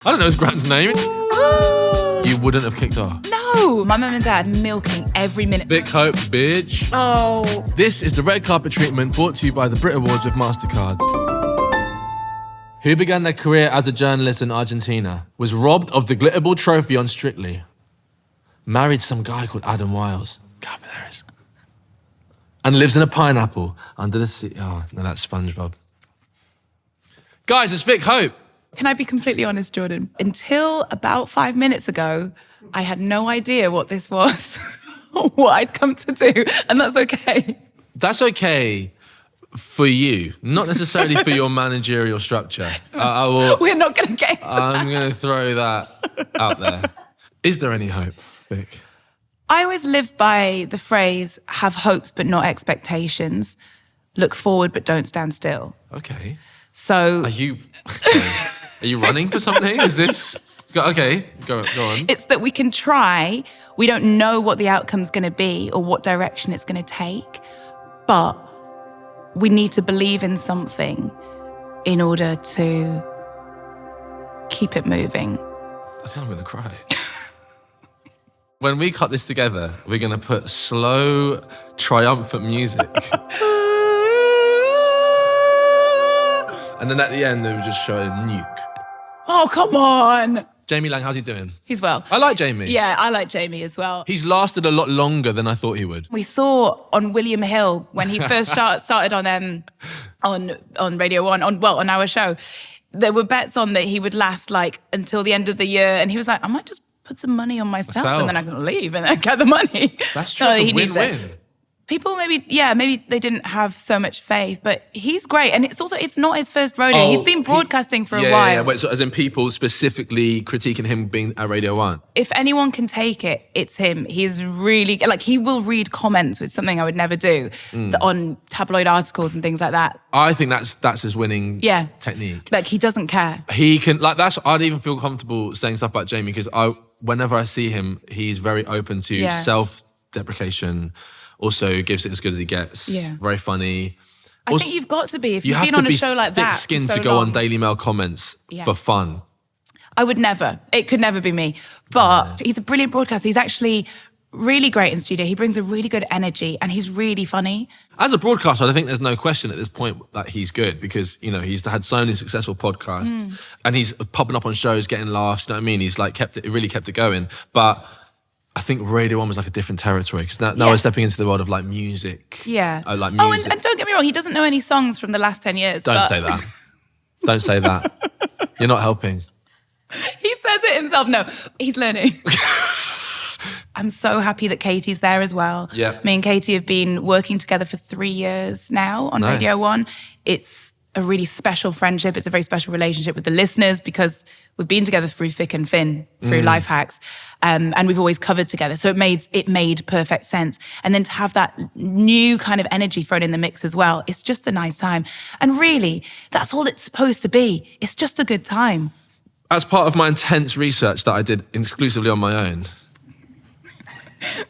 I don't know his grand's name. You wouldn't have kicked off. No, my mum and dad milking every minute. Vick Hope, bitch. Oh. This is the red carpet treatment brought to you by the Brit Awards with MasterCard. Who began their career as a journalist in Argentina, was robbed of the Glitterball trophy on Strictly, married some guy called Adam Wiles, God, there is, and lives in a pineapple under the sea. Oh, no, that's SpongeBob. Guys, it's Vick Hope. Can I be completely honest, Jordan? Until about 5 minutes ago, I had no idea what this was, what I'd come to do, and that's okay. That's okay for you, not necessarily for your managerial structure. We're not going to get into I'm going to throw that out there. Is there any hope, Vic? I always live by the phrase, have hopes but not expectations, look forward but don't stand still. Okay. So... Are you running for something? Is this... Okay, go on. It's that we can try, we don't know what the outcome's going to be or what direction it's going to take, but we need to believe in something in order to keep it moving. I think I'm going to cry. When we cut this together, we're going to put slow, triumphant music. And then at the end, they would just show a nuke. Oh, come on. Jamie Lang, how's he doing? He's well. I like Jamie. Yeah, I like Jamie as well. He's lasted a lot longer than I thought he would. We saw on William Hill, when he first started on Radio 1, on our show, there were bets on that he would last like until the end of the year. And he was like, I might just put some money on myself. And then I can leave and then get the money. That's true, it's a win-win. People maybe they didn't have so much faith, but he's great. And it's not his first rodeo. He's been broadcasting for a while. Yeah, wait, so as in people specifically critiquing him being at Radio 1? If anyone can take it, it's him. He's really, like, he will read comments, which is something I would never do, on tabloid articles and things like that. I think that's his winning technique. Like, he doesn't care. He can, like, I'd even feel comfortable saying stuff about Jamie because whenever I see him, he's very open to self-deprecation. Also gives it as good as he gets. Yeah. Very funny. I think you've got to be, if you've been on a show like that. Thick-skinned to go on Daily Mail comments for fun. I would never. It could never be me. But he's a brilliant broadcaster. He's actually really great in studio. He brings a really good energy and he's really funny. As a broadcaster, I think there's no question at this point that he's good because, you know, he's had so many successful podcasts and he's popping up on shows, getting laughs, you know what I mean? He's like really kept it going. But I think Radio 1 was like a different territory because now we're stepping into the world of like music. Yeah. Like music. Oh, and don't get me wrong, he doesn't know any songs from the last 10 years. Don't say that. Don't say that. You're not helping. He says it himself. No, he's learning. I'm so happy that Katie's there as well. Yeah. Me and Katie have been working together for 3 years now on Radio 1. It's a really special friendship. It's a very special relationship with the listeners because we've been together through thick and thin, through Life Hacks, and we've always covered together. So it made perfect sense. And then to have that new kind of energy thrown in the mix as well, it's just a nice time. And really, that's all it's supposed to be. It's just a good time. As part of my intense research that I did exclusively on my own,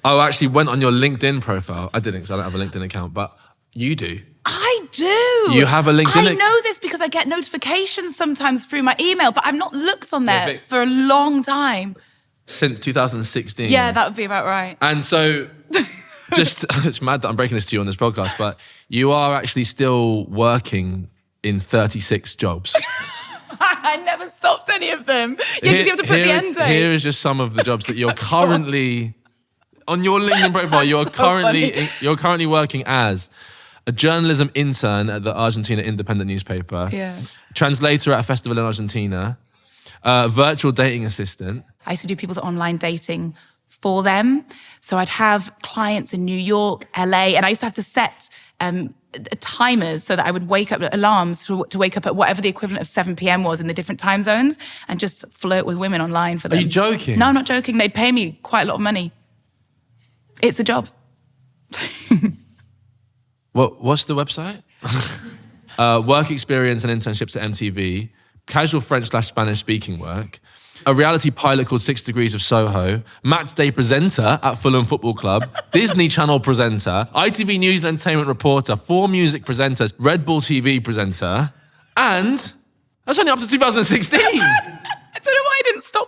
I actually went on your LinkedIn profile. I didn't because I don't have a LinkedIn account, but you do. I do. You have a LinkedIn I know this because I get notifications sometimes through my email, but I've not looked on there for a long time. Since 2016. Yeah, that would be about right. And so, it's mad that I'm breaking this to you on this podcast, but you are actually still working in 36 jobs. I never stopped any of them. Yeah, because you have to put the end date. Here is just some of the jobs that you're currently, on your LinkedIn profile, you're currently working as a journalism intern at the Argentina Independent newspaper, translator at a festival in Argentina, virtual dating assistant. I used to do people's online dating for them. So I'd have clients in New York, LA, and I used to have to set timers so that I would wake up, alarms to wake up at whatever the equivalent of 7 p.m. was in the different time zones and just flirt with women online for them. Are you joking? No, I'm not joking. They pay me quite a lot of money. It's a job. What's the website? Work experience and internships at MTV, casual French/Spanish speaking work, a reality pilot called 6 Degrees of Soho, match day presenter at Fulham Football Club, Disney Channel presenter, ITV News and Entertainment reporter, 4 Music presenters, Red Bull TV presenter, and that's only up to 2016. I don't know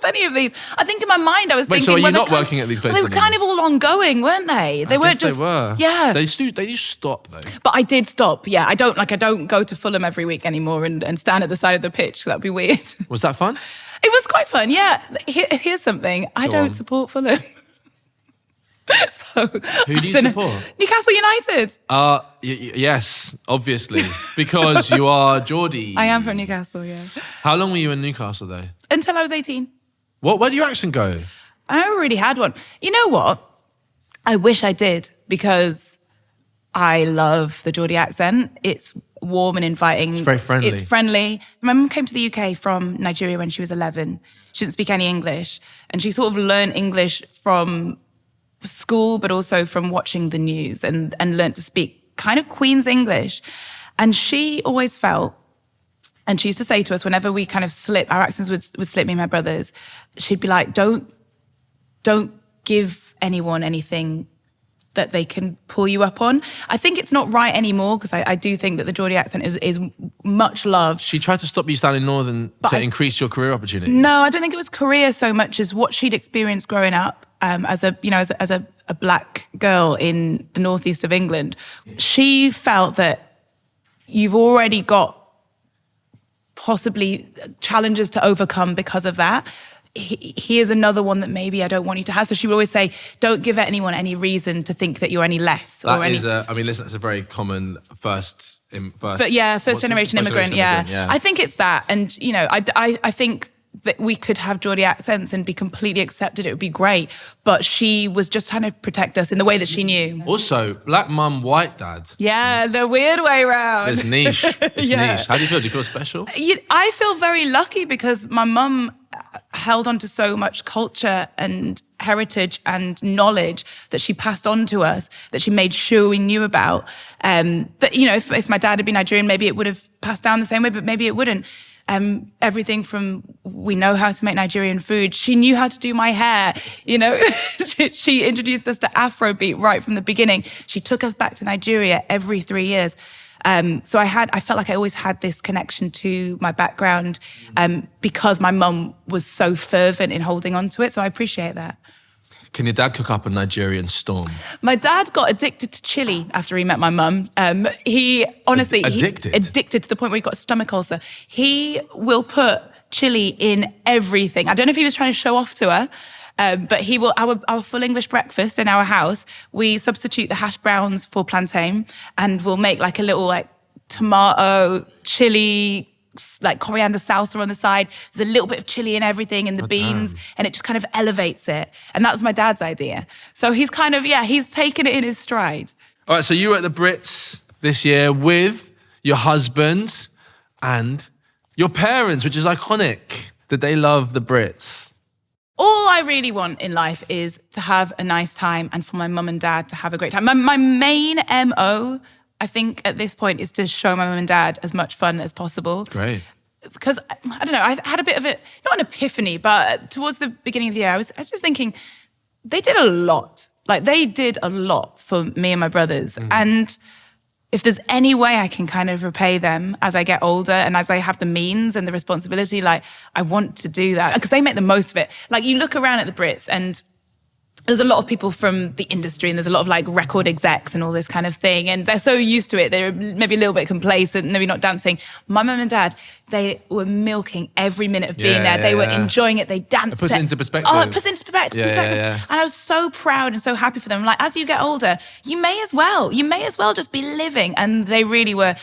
stop any of these. I think in my mind I was thinking... so are you well, not working at these places They were kind of all ongoing, weren't they? They weren't just... They were. Yeah. They do stop, though. But I did stop, yeah. I don't go to Fulham every week anymore and stand at the side of the pitch. That'd be weird. Was that fun? It was quite fun, yeah. Here's something. I don't support Fulham. So, who do you support? Newcastle United. Yes, obviously, because you are Geordie. I am from Newcastle, yeah. How long were you in Newcastle, though? Until I was 18. Where did your accent go? I never really had one. You know what? I wish I did, because I love the Geordie accent. It's warm and inviting. It's very friendly. It's friendly. My mum came to the UK from Nigeria when she was 11. She didn't speak any English, and she sort of learned English from school, but also from watching the news, and learned to speak kind of Queen's English. And she always felt, and she used to say to us whenever we kind of slip, our accents would slip, me and my brothers, she'd be like, don't give anyone anything that they can pull you up on. I think it's not right anymore, because I do think that the Geordie accent is much loved. She tried to stop you standing northern to increase your career opportunities. No, I don't think it was career so much as what she'd experienced growing up as a black girl in the northeast of England. She felt that you've already got possibly challenges to overcome because of that. Here's another one that maybe I don't want you to have. So she would always say, don't give anyone any reason to think that you're any less. Listen, that's a very common first generation immigrant. Yeah. I think it's that. And, I think that we could have Geordie accents and be completely accepted. It would be great. But she was just trying to protect us in the way that she knew. Also, black mum, white dad. Yeah, the weird way around. It's niche. It's niche. How do you feel? Do you feel special? I feel very lucky, because my mum held on to so much culture and heritage and knowledge that she passed on to us, that she made sure we knew about. But, if my dad had been Nigerian, maybe it would have passed down the same way, but maybe it wouldn't. Everything from, we know how to make Nigerian food. She knew how to do my hair, she introduced us to Afrobeat right from the beginning. She took us back to Nigeria every 3 years. So I felt like I always had this connection to my background, because my mum was so fervent in holding on to it. So I appreciate that. Can your dad cook up a Nigerian storm? My dad got addicted to chili after he met my mum. He honestly... Addicted to the point where he got a stomach ulcer. He will put chili in everything. I don't know if he was trying to show off to her, but he will... Our full English breakfast in our house, we substitute the hash browns for plantain, and we'll make like a little tomato, chili, like coriander salsa on the side. There's a little bit of chili in everything, and the beans, and it just kind of elevates it. And that was my dad's idea. So he's kind of, he's taken it in his stride. All right, so you were at the Brits this year with your husband and your parents, which is iconic that they love the Brits. All I really want in life is to have a nice time, and for my mum and dad to have a great time. My main MO, I think at this point, is to show my mum and dad as much fun as possible. Great. Because, I don't know, I had a bit of not an epiphany, but towards the beginning of the year, I was just thinking, they did a lot. Like, they did a lot for me and my brothers. Mm. And if there's any way I can kind of repay them as I get older and as I have the means and the responsibility, like, I want to do that. Because they make the most of it. Like, you look around at the Brits and there's a lot of people from the industry, and there's a lot of like record execs and all this kind of thing. And they're so used to it. They're maybe a little bit complacent, maybe not dancing. My mum and dad, they were milking every minute of being there. They were enjoying it. They danced. It puts it into perspective. Oh, it puts it into perspective. Yeah. And I was so proud and so happy for them. Like, as you get older, you may as well just be living. And they really were.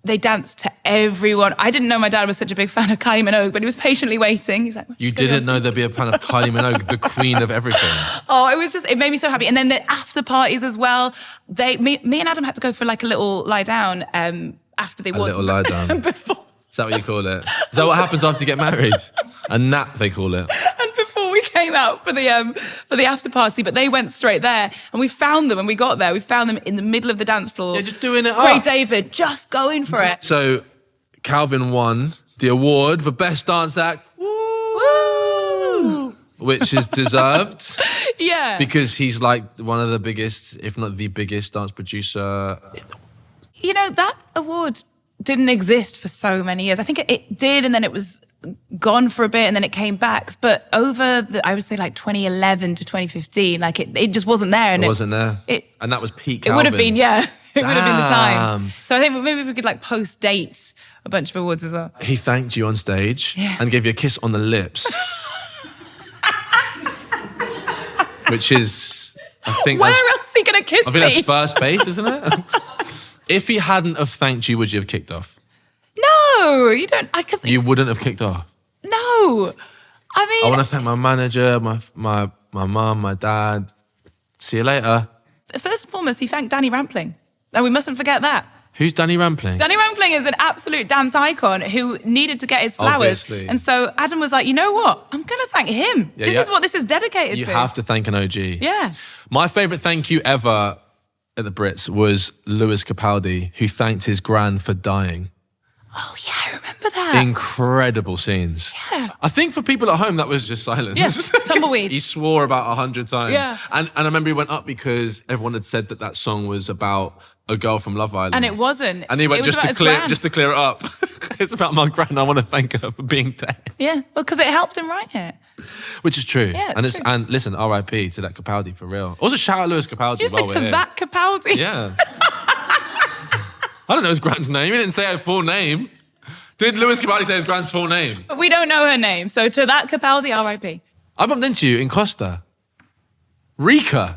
They danced to everyone. I didn't know my dad was such a big fan of Kylie Minogue, but he was patiently waiting. He was like, you didn't know there'd be a fan of Kylie Minogue, the queen of everything. Oh, it made me so happy. And then the after parties as well. Me and Adam had to go for like a little lie down after they walked. A little lie down. Before. Is that what you call it? Is that what happens after you get married? A nap, they call it. And before we came out for the after party, but they went straight there, and we found them. When we got there, we found them in the middle of the dance floor. Yeah, just doing it Craig up. David, just going for it. So Calvin won the award for Best Dance Act. Woo! Which is deserved. Yeah. Because he's like one of the biggest, if not the biggest, dance producer. That award didn't exist for so many years. I think it did, and then it was gone for a bit and then it came back. But over I would say like 2011 to 2015, like it just wasn't there. And it wasn't there. And that was peak Calvin. It would have been, yeah. It would have been the time. Damn. So I think maybe we could like post-date a bunch of awards as well. He thanked you on stage and gave you a kiss on the lips. Which is, I think... Where else is he going to kiss me? I think that's first base, isn't it? If he hadn't have thanked you, would you have kicked off? No, you don't. You wouldn't have kicked off? No. I mean... I want to thank my manager, my mum, my dad. See you later. First and foremost, he thanked Danny Rampling. And we mustn't forget that. Who's Danny Rampling? Danny Rampling is an absolute dance icon who needed to get his flowers. Obviously. And so Adam was like, you know what? I'm going to thank him. This is what this is dedicated to. You have to thank an OG. Yeah. My favourite thank you ever at the Brits was Lewis Capaldi, who thanked his gran for dying. Oh, yeah, I remember that. Incredible scenes. Yeah. I think for people at home, that was just silence. Yes, tumbleweed. He swore about 100 times. Yeah. And I remember he went up because everyone had said that song was about a girl from Love Island. And it wasn't. And he went, just to clear it up. It's about my gran. I want to thank her for being dead. Yeah, well, because it helped him write it. Which is true. Yeah, true. And listen, R.I.P. to that Capaldi for real. Also, shout out Lewis Capaldi. Did you say to that Capaldi? Yeah. I don't know his grand's name. He didn't say her full name. Did Lewis Capaldi say his grand's full name? We don't know her name. So to that Capaldi, R.I.P. I bumped into you in Costa Rica.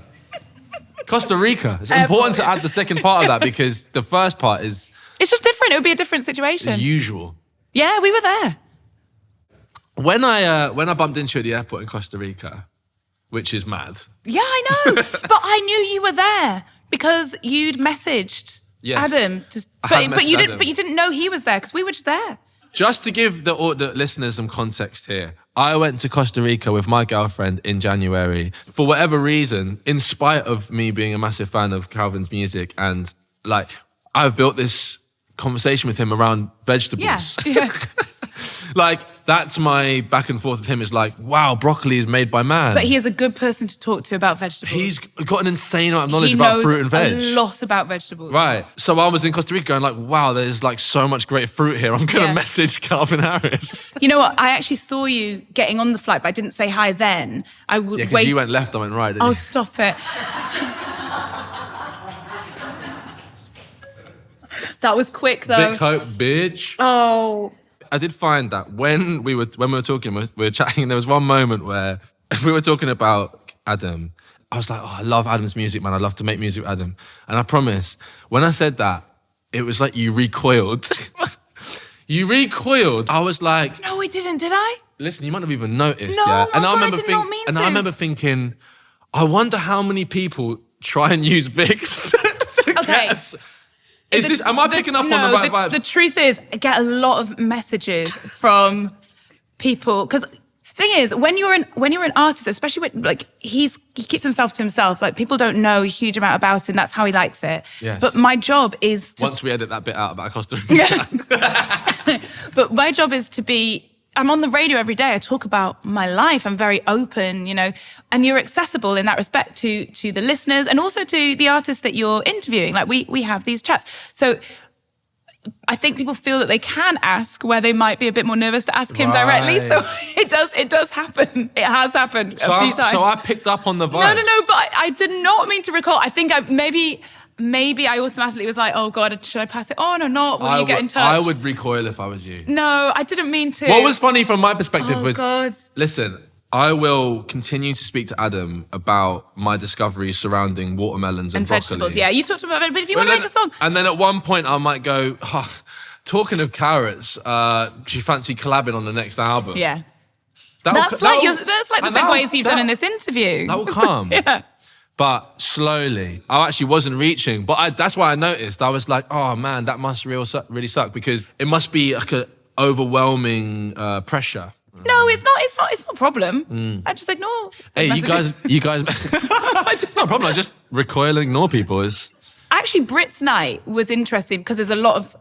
Costa Rica. It's important to add the second part of that because the first part is... It's just different. It would be a different situation. Usual. Yeah, we were there. When I bumped into you at the airport in Costa Rica, which is mad. Yeah, I know. But I knew you were there because you'd messaged Adam. But you didn't know he was there because we were just there. Just to give the listeners some context here, I went to Costa Rica with my girlfriend in January. For whatever reason, in spite of me being a massive fan of Calvin's music, and like I've built this conversation with him around vegetables. Yeah. Like that's my back and forth with him is like, wow, broccoli is made by man. But he is a good person to talk to about vegetables. He's got an insane amount of knowledge about fruit and veg. He knows a lot about vegetables. Right. So I was in Costa Rica going like, wow, there's like so much great fruit here. I'm going to message Calvin Harris. You know what? I actually saw you getting on the flight, but I didn't say hi then. I would because you went left, I went right, didn't you? Oh, stop it. That was quick though. Vick Hope, bitch. Oh. I did find that when we were talking, we were chatting, there was one moment where we were talking about Adam. I was like, oh, I love Adam's music, man. I love to make music with Adam. And I promise, when I said that, it was like you recoiled. You recoiled. I was like... No, it didn't, did I? Listen, you might not even noticed. No, yeah? I did not mean to. And I remember thinking, I wonder how many people try and use Vick to get... Am I picking up on the right vibes? The truth is, I get a lot of messages from people because thing is, when you're an artist, especially when like he keeps himself to himself. Like people don't know a huge amount about him. That's how he likes it. Yes. But my job is to, once we edit that bit out about Costa Rica. But my job is to be. I'm on the radio every day. I talk about my life. I'm very open, you know, and you're accessible in that respect to the listeners and also to the artists that you're interviewing. Like we have these chats. So I think people feel that they can ask where they might be a bit more nervous to ask him directly. So it does happen. It has happened a few times. So I picked up on the vibe. No, but I did not mean to recall. I think maybe I automatically was like, oh God, should I pass it on or not? Will you get in touch? I would recoil if I was you. No, I didn't mean to. What was funny from my perspective was, God. Listen, I will continue to speak to Adam about my discoveries surrounding watermelons and broccoli. Vegetables. Yeah, you talked about it, but if you want to make a song. And then at one point I might go, talking of carrots, do you fancy collabing on the next album? Yeah. That's like the segues you've done in this interview. That will come. Yeah. But slowly, I actually wasn't reaching. But that's why I noticed. I was like, oh man, that must really suck because it must be like an overwhelming pressure. No, it's not a problem. I just ignore. Hey, you guys, it's not a problem. I just recoil and ignore people. Actually, Brits Night was interesting because there's a lot of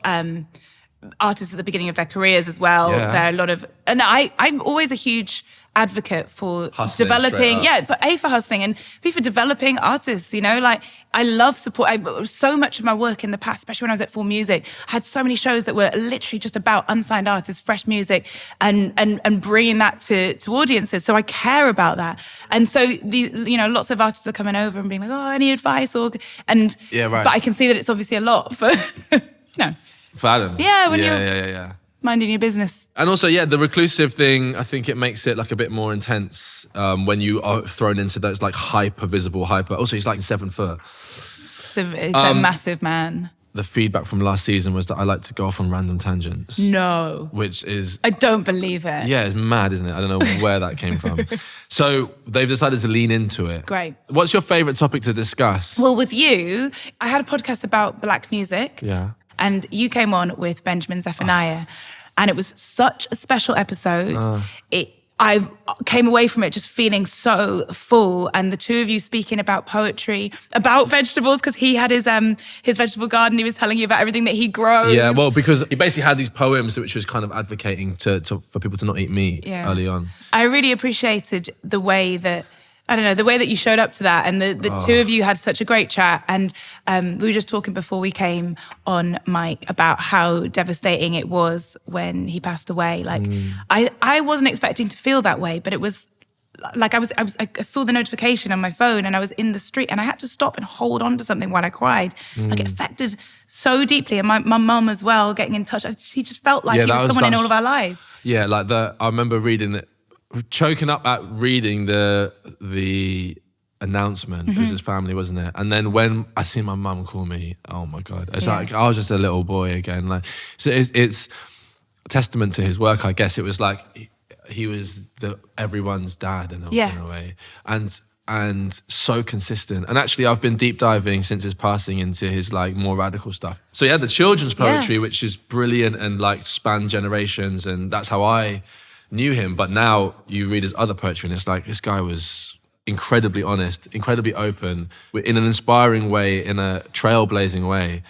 artists at the beginning of their careers as well. Yeah. There are a lot of, and I'm always a huge advocate for Hustling developing, straight up. for hustling and B, for developing artists, you know, like I love support. So much of my work in the past, especially when I was at Full Music, I had so many shows that were literally just about unsigned artists, fresh music and bringing that to audiences. So I care about that. And so lots of artists are coming over and being like, oh, any advice but I can see that it's obviously a lot for, For Adam. Yeah, when you're minding your business. And also, the reclusive thing, I think it makes it like a bit more intense when you are thrown into those like hyper. Also, he's like 7 foot. He's a massive man. The feedback from last season was that I like to go off on random tangents. No. Which is... I don't believe it. Yeah, it's mad, isn't it? I don't know where that came from. So they've decided to lean into it. Great. What's your favourite topic to discuss? Well, with you, I had a podcast about black music. Yeah. And you came on with Benjamin Zephaniah. And it was such a special episode. I came away from it just feeling so full. And the two of you speaking about poetry, about vegetables, because he had his vegetable garden. He was telling you about everything that he grows. Yeah, well, because he basically had these poems which was kind of advocating for people to not eat meat early on. I really appreciated the way that, the way that you showed up to that, and the two of you had such a great chat. And we were just talking before we came on mic about how devastating it was when he passed away. Like, I wasn't expecting to feel that way, but it was like I saw the notification on my phone, and I was in the street, and I had to stop and hold on to something while I cried. Like, it affected so deeply, and my mum as well, getting in touch. He just felt like he was someone in all of our lives. Yeah, like I remember reading it. Choking up at reading the announcement. It was his family, wasn't it? And then when I see my mum call me, oh my God, it's like I was just a little boy again. Like, so it's a testament to his work, I guess. It was like he was everyone's dad in a way, and so consistent. And actually, I've been deep diving since his passing into his like more radical stuff. So the children's poetry, which is brilliant and like spanned generations, and that's how I knew him. But now you read his other poetry and it's like, this guy was incredibly honest, incredibly open, in an inspiring way, in a trailblazing way.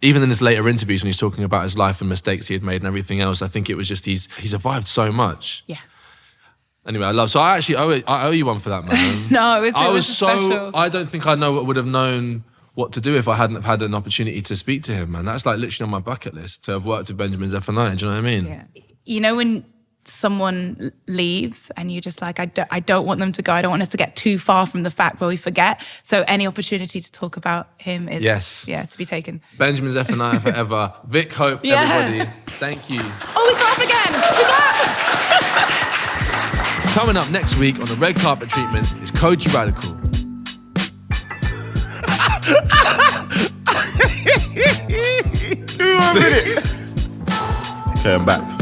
Even in his later interviews when he's talking about his life and mistakes he had made and everything else, I think it was just he's survived so much. Yeah. Anyway, so I owe you one for that, man. No, it was special. I don't think I would have known what to do if I hadn't have had an opportunity to speak to him, man. That's like literally on my bucket list, to have worked with Benjamin Zephaniah. Do you know what I mean? Yeah. You know, when someone leaves and you're just like, I don't want them to go. I don't want us to get too far from the fact where we forget. So any opportunity to talk about him is to be taken. Benjamin Zephaniah forever. Vick Hope, everybody. Thank you. Oh, we clap again. We clap. Coming up next week on the red carpet treatment is Koji Radical. Give me 1 minute. Okay, I'm back.